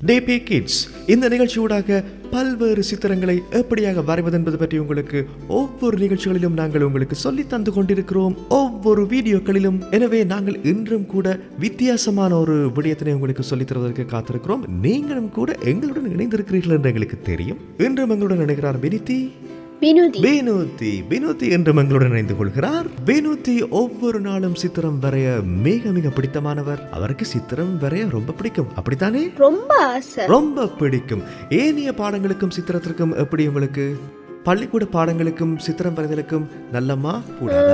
DP kids இந்த நிகழ்ச்சியூடாக பல்வேறு சித்திரங்களை எப்படியாக வரைவது என்பது பற்றி உங்களுக்கு ஒவ்வொரு நிகழ்ச்சிகளிலும் நாங்கள் உங்களுக்கு சொல்லி தந்து கொண்டிருக்கிறோம், ஒவ்வொரு வீடியோக்களிலும். எனவே நாங்கள் இன்றும் கூட வித்தியாசமான ஒரு விடயத்தினை உங்களுக்கு சொல்லித் தருவதற்கு காத்திருக்கிறோம். நீங்களும் கூட எங்களுடன் இணைந்திருக்கிறீர்கள் என்று எங்களுக்கு தெரியும். இன்றும் எங்களுடன் இணைகிறார் வினோதி என்று எங்களுடன் இணைந்து கொள்கிறார். வினோதி ஒவ்வொரு நாளும் சித்திரம் வரைய மிக மிக பிடித்தமானவர். அவருக்கு சித்திரம் வரைய ரொம்ப பிடிக்கும், அப்படித்தானே? ரொம்ப பிடிக்கும். ஏனைய பாடங்களுக்கும் சித்திரத்திற்கும் எப்படி உங்களுக்கு? பள்ளிக்கூட பாடங்களுக்கும் சித்திரம் வரைதலுக்கும் நல்லமா கூடாதா?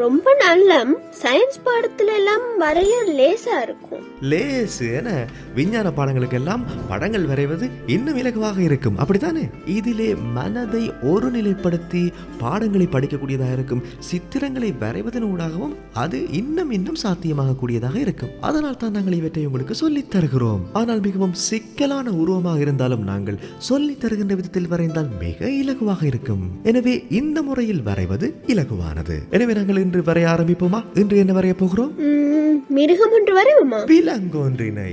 ரொம்ப நல்ல. சயின்ஸ் பாடத்துல எல்லாம் வரைய லேசா இருக்கும். லேசு என விஞ்ஞான பாடங்களுக்கு எல்லாம் படங்கள் வரைவது இன்னும் இலகுவாக இருக்கும், அப்படித்தானே? இதிலே மனதை ஒருநிலைப்படுத்தி பாடங்களை படிக்கக்கூடியதாக இருக்கும். சித்திரங்களை வரைவதன் ஊடாகவும் அது இன்னும் சாத்தியமாக கூடியதாக இருக்கும். அதனால் தான் நாங்கள் இவற்றை உங்களுக்கு சொல்லித் தருகிறோம். ஆனால் மிகவும் சிக்கலான உருவமாக இருந்தாலும் நாங்கள் சொல்லித் தருகின்ற விதத்தில் வரைந்தால் மிக இலகுவாக இருக்கும். எனவே இந்த முறையில் வரைவது இலகுவானது. எனவே நாங்கள் இன்று வரைய ஆரம்பிப்போமா? இன்று என்ன வரைய போகிறோம்? மிருகம் ஒன்று வரைவோமா? விலங்கு ஒன்றினை.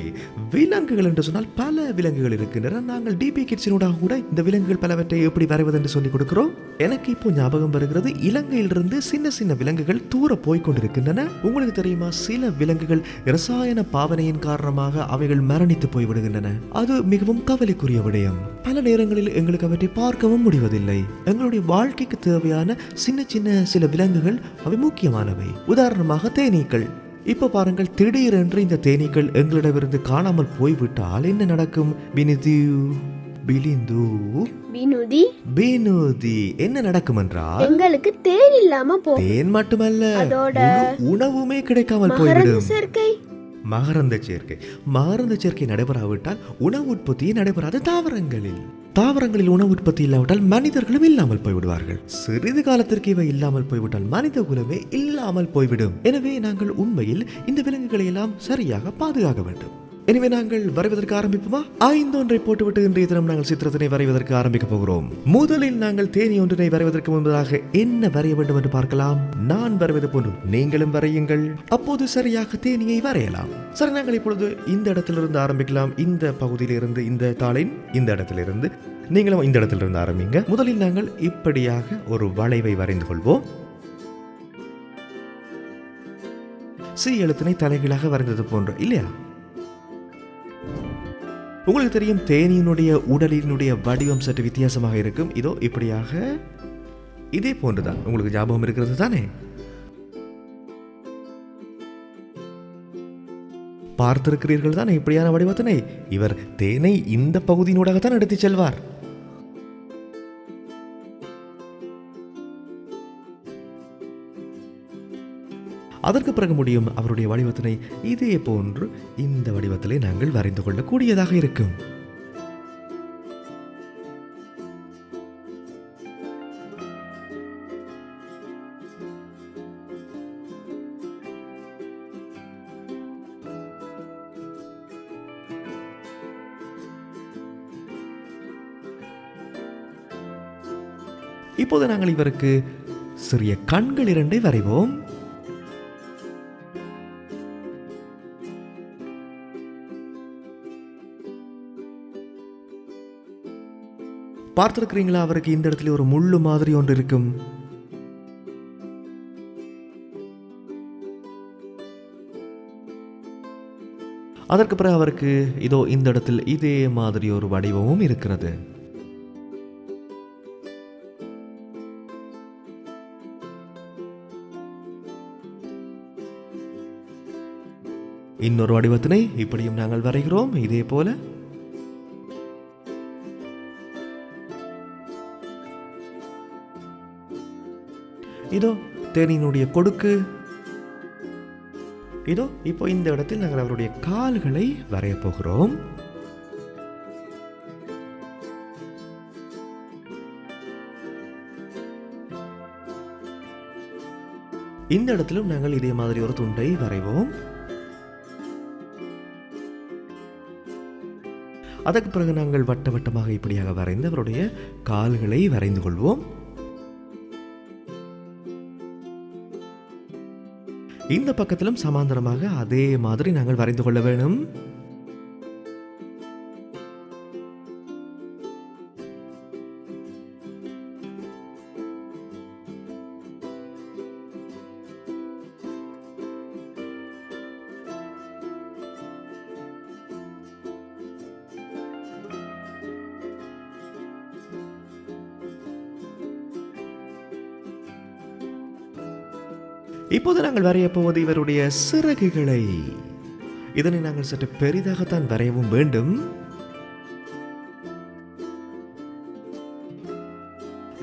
விலங்குகள் என்று சொன்னால் பல விலங்குகள் இருக்கின்றன. நாங்கள் டிபி கிட்ஸினூடாக கூட இந்த விலங்குகள் பலவற்றை எப்படி வரைவது என்று சொல்லிக் கொடுக்கிறோம். எனக்கு இப்போ ஞாபகம் வருகிறது, இலங்கையிலிருந்து சின்ன சின்ன விலங்குகள் தூர போய்கொண்டிருக்கின்றன. உங்களுக்கு தெரியுமா, சில விலங்குகள் இரசாயன பாவனையின் காரணமாக அவைகள் மரணித்து போய்விடுகின்றன. அது மிகவும் கவலைக்குரிய விடயம். பல நேரங்களில் எங்களுக்கு அவற்றை பார்க்கவும் முடிவதில்லை. எங்களுடைய வாழ்க்கைக்கு தேவையான சின்ன சில விலங்குகள் அவை முக்கியமானவை. உதாரணமாக தேனீக்கள். இப்ப பாருங்கள், திடீரென்று இந்த தேனீக்கள் எங்களிடமிருந்து காணாமல் போய்விட்டால் என்ன நடக்கும்? வினோதி என்ன நடக்கும் என்றால், எங்களுக்கு தேன் இல்லாம போகும். தேன் மட்டுமல்ல, உணவுமே கிடைக்காமல் போய்விடும். மகரந்த சேர்க்கை நடைபெறாவிட்டால் உணவு உற்பத்தி நடைபெறாத தாவரங்களில் உணவு உற்பத்தி இல்லாவிட்டால் மனிதர்களும் இல்லாமல் போய்விடுவார்கள். சிறிது காலத்திற்கு இவை இல்லாமல் போய்விட்டால் மனித குலமே இல்லாமல் போய்விடும். எனவே நாங்கள் உண்மையில் இந்த விலங்குகளை எல்லாம் சரியாக பாதுகாக்க வேண்டும். எனவே நாங்கள் வரைவதற்கு ஆரம்பிப்போமா? 5 ஒன்றை போட்டுவிட்டு இன்றைய தினம் நாங்கள் சித்திரத்தினை வரைவதற்கு ஆரம்பிக்க போகிறோம். முதலில் நாங்கள் தேனி ஒன்றினை வரைவதற்கு முன்பதாக என்ன வரைய வேண்டும் என்று பார்க்கலாம். நான் வரைவது போன்று நீங்களும் வரையுங்கள். அப்போது சரியாக தேனியை வரையலாம். சரி, நாங்கள் இப்பொழுது இந்த இடத்திலிருந்து ஆரம்பிக்கலாம். இந்த பகுதியிலிருந்து, இந்த தாளின் இந்த இடத்திலிருந்து நீங்களும் இந்த இடத்திலிருந்து ஆரம்பிங்க. முதலில் நாங்கள் இப்படியாக ஒரு வளைவை வரைந்து கொள்வோம். சி எழுத்தினை தலைகீழாக வரைந்தது போன்று, இல்லையா? உங்களுக்கு தெரியும், தேனியினுடைய உடலினுடைய வடிவம் சற்று வித்தியாசமாக இருக்கும். இதோ இப்படியாக, இதே போன்றுதான். உங்களுக்கு ஞாபகம் இருக்கிறது தானே? பார்த்திருக்கிறீர்கள் தானே இப்படியான வடிவத்தினை? இவர் தேனை இந்த பகுதியினூடாகத்தான் எடுத்து செல்வார். அதற்கு பிறகு முடியும் அவருடைய வடிவத்தினை இதே போன்று இந்த வடிவத்திலே நாங்கள் வரைந்து கொள்ளக்கூடியதாக இருக்கும். இப்போது நாங்கள் இவருக்கு சிறிய கண்கள் 2 வரைவோம். பார்த்திருக்கிறீங்களா, அவருக்கு இந்த இடத்துல ஒரு முள்ளு மாதிரி ஒன்று இருக்கும். அதற்கு பிறகு அவருக்கு இதோ இந்த இடத்தில் இதே மாதிரி ஒரு வடிவமும் இருக்கிறது. இன்னொரு வடிவத்தினை இப்படியும் நாங்கள் வரைகிறோம். இதே போல இதோ தேனியினுடைய கொடுக்கு. இதோ இப்போ இந்த இடத்தில் நாங்கள் அவருடைய கால்களை வரைய போகிறோம். இந்த இடத்திலும் நாங்கள் இதே மாதிரி ஒரு துண்டை வரைவோம். அதற்கு பிறகு நாங்கள் வட்டமாக இப்படியாக வரைந்து அவருடைய கால்களை வரைந்து கொள்வோம். இந்த பக்கத்திலும் சமாந்தரமாக அதே மாதிரி நாங்கள் வரைந்து கொள்ள வேண்டும். இப்போது நாங்கள் வரையப் போவது இவருடைய சிறகுகளை. இதனை நாங்கள் சற்று பெரிதாகத்தான் வரையவும் வேண்டும்.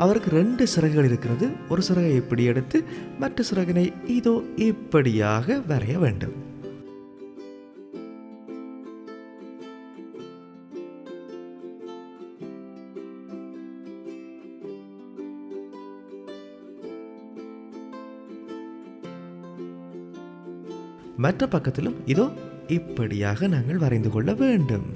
அவருக்கு 2 சிறகுகள் இருக்கிறது. ஒரு சிறகை இப்படி எடுத்து மற்ற சிறகினை இதோ இப்படியாக வரைய வேண்டும். மற்ற பக்கத்திலும் இதோ இப்படியாக நாங்கள் வரைந்து கொள்ள வேண்டும்.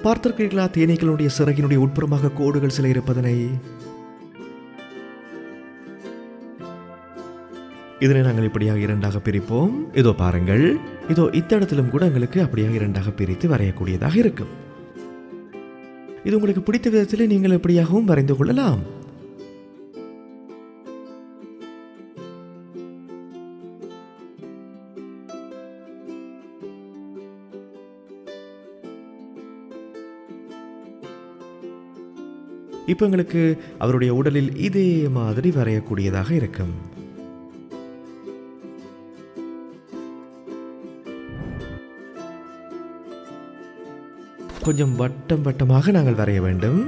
பார்த்திருக்கிறீர்களா தேனீக்களுடைய சிறகினுடைய உட்புறமாக கோடுகள் சில இருப்பதனை? இதனை நாங்கள் இப்படியாக 2ஆக பிரிப்போம். இதோ பாருங்கள், இதோ இத்தடத்திலும் கூட எங்களுக்கு அப்படியாக 2ஆக பிரித்து வரையக்கூடியதாக இருக்கும். இது உங்களுக்கு பிடித்த விதத்தில் நீங்கள் எப்படியாகவும் வரைந்து கொள்ளலாம். இப்போ எங்களுக்கு அவருடைய உடலில் இதே மாதிரி வரையக்கூடியதாக இருக்கும். கொஞ்சம் வட்டம் வட்டமாக நாங்கள் வரைய வேண்டும்.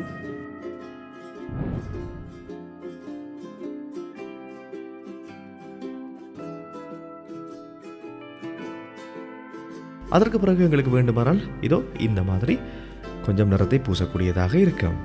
அதற்கு பிறகு எங்களுக்கு வேண்டுமானால் இதோ இந்த மாதிரி கொஞ்சம் நிறத்தை பூசக்கூடியதாக இருக்கும்.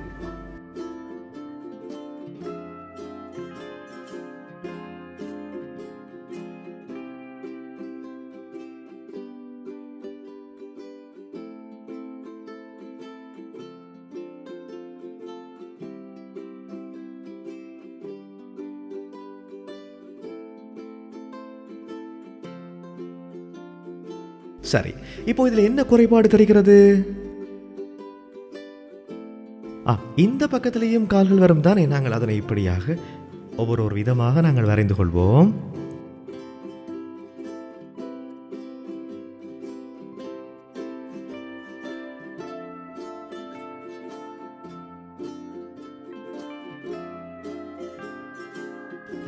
சரி, இப்போ இதில் என்ன குறைபாடு தெரிகிறது? இந்த பக்கத்திலேயும் கால்கள் வரும் தானே. நாங்கள் அதனை இப்படியாக ஒவ்வொரு விதமாக நாங்கள் வரைந்து கொள்வோம்.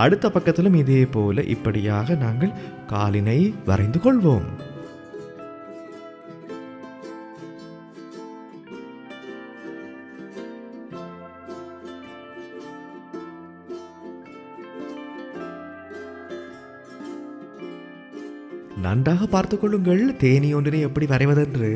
அடுத்த பக்கத்திலும் இதே போல இப்படியாக நாங்கள் காலினை வரைந்து கொள்வோம். நன்றாக பார்த்துக் கொள்ளுங்கள் தேனி ஒன்றினை எப்படி வரைவதென்று.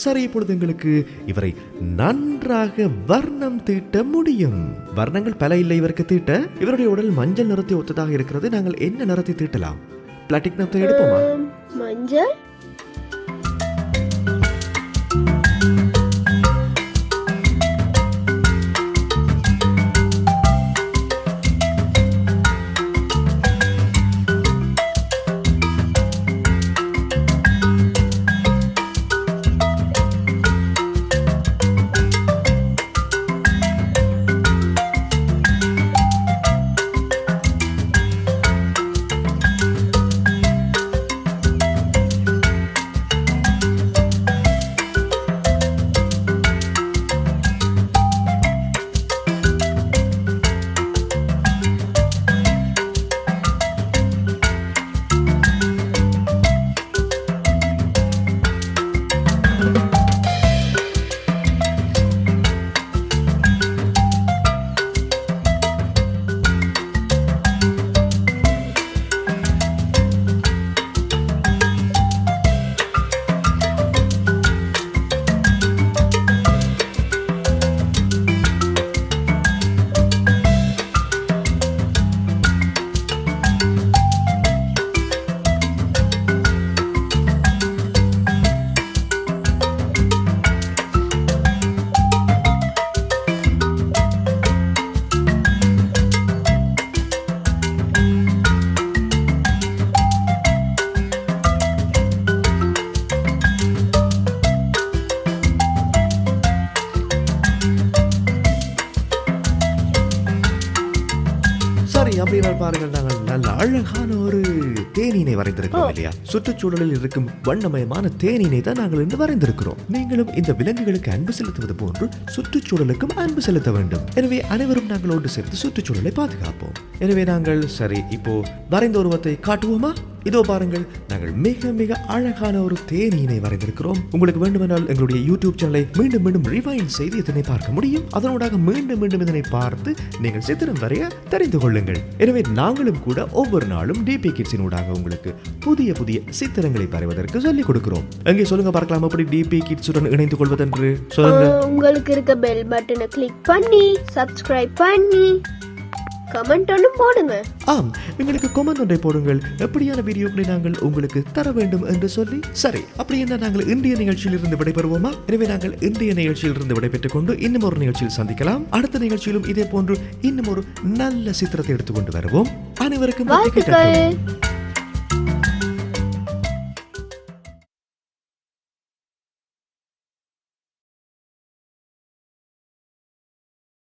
சரி, இப்பொழுது எங்களுக்கு இவரை நன்றாக வர்ணம் தீட்ட முடியும். வர்ணங்கள் பல இல்லை இவருக்கு தீட்ட. இவருடைய உடல் மஞ்சள் நிறத்தை ஒத்ததாக இருக்கிறது. நாங்கள் என்ன நிறத்தை தீட்டலாம்? பிளாட்டிக் நிறத்தை எடுப்போமா? மஞ்சள். பாருங்கள், நாங்கள் நல்ல அழகான ஒரு தேனீனை வரைந்திருக்கிறோம் இல்லையா? சுற்றுச்சூழலில் இருக்கும் வண்ணமயமான தேனீனை தான் நாங்கள் இன்று வரைந்திருக்கிறோம். நீங்களும் இந்த விலங்குகளுக்கு அன்பு செலுத்துவது போன்று சுற்றுச்சூழலுக்கும் அன்பு செலுத்த வேண்டும். எனவே அனைவரும் நாங்கள் ஒன்று சேர்த்து சுற்றுச்சூழலை பாதுகாப்போம். எனவே நாங்கள் சரி, இப்போ வரைந்த உருவத்தை காட்டுவோமா? இதோ பாருங்கள், நாங்கள் மிக மிக அழகான ஒரு தேனீனை வரைந்திருக்கிறோம். உங்களுக்கு வேண்டுமென்றால் எங்களுடைய யூடியூப் சேனலை மீண்டும் மீண்டும் ரிவைண்ட் செய்து இதனை பார்க்க முடியும். அதனூடாக மீண்டும் மீண்டும் இதனை பார்த்து நீங்கள் சித்திரம் வரைய தெரிந்து கொள்ளுங்கள். எனவே நாங்களும் கூட ஒவ்வொரு நாளும் டிபி கிட்ஸின் ஊடாக உங்களுக்கு புதிய புதிய சித்திரங்களை வரைவதற்கு சொல்லிக் கொடுக்கிறோம். அங்கே சொல்லுங்க பார்க்கலாம், அப்படி டிபி கிட்ஸுடன் இணைந்து கொள்வதென்று சொல்லுங்க. உங்களுக்கு இருக்க பெல் பட்டனை கிளிக் பண்ணி சப்ஸ்கிரைப் பண்ணி கமெண்ட் ஒன்றும் போடுங்க. ஆம், எங்களுக்கு கமெண்ட் ஒன்றை போடுங்கள். எப்படியான வீடியோக்களை நாங்கள் உங்களுக்கு தர வேண்டும் என்று சொல்லி. சரி, அப்படி என்ன நாங்கள் இந்திய நிகழ்ச்சியில் இருந்து விடைபெறுவோமா? எனவே நாங்கள் இந்திய நிகழ்ச்சியில் இருந்து விடைபெற்றுக் கொண்டு இன்னும் ஒரு நிகழ்ச்சியில் சந்திக்கலாம். அடுத்த நிகழ்ச்சியிலும் இதே போன்று இன்னும் ஒரு நல்ல சித்திரத்தை எடுத்துக்கொண்டு வருவோம். அனைவருக்கும் வாழ்த்துக்கள்.